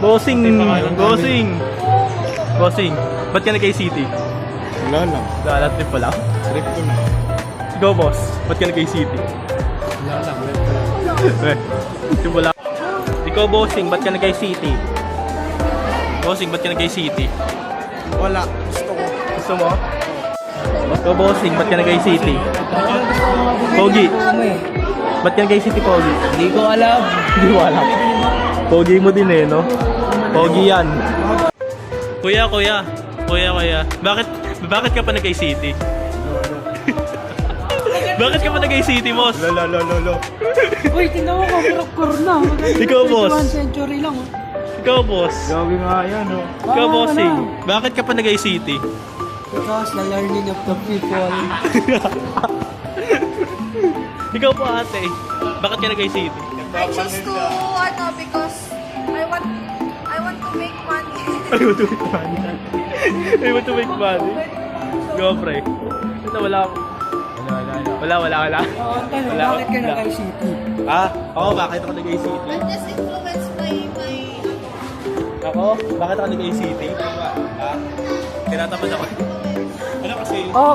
Bossing. Bossing. Bossing. Ba't ka nag-KCT? Wala lang. Wala, trip pa lang. Trip ko na. Ikaw, boss. Ba't ka nag-KCT? Wala lang. Trip pa lang. Ikaw, bossing. Ba't ka nag-KCT? Bossing, ba't ka nag-KCT? Wala. Gusto ko. Gusto mo? Ikaw, bossing. Ba't ka nag-KCT? Pogi. Ba't ka nag-KCT, Pogi? Hindi ko alam. Hindi mo alam. Pogi mo din eh, no? Pogi yan. Kuya. Bakit ka pa nag-KCT? Bakit ka pa nag-KCT, boss? Lolo. Uy, tingnan mo ko, kurap na. Ikaw, boss. 21 century lang. Oh. Ikaw, boss. Gabi nga yan, oh. Ikaw, bossing. Bakit ka pa nag-KCT? Because the learning of the people. Ikaw po, ate. Bakit ka nag-KCT? I chose to, because I want to make money. I want to make money. I want to make money. Go, pre. Ito, wala ako. Wala. Oo, tanong, Wala. bakit ka nag-ICT? Oo, bakit ako nag-ACT? I'm just influenced by my, Ako? Bakit ako nag-ACT? Tinatamad ako. Ano kasi? Oo,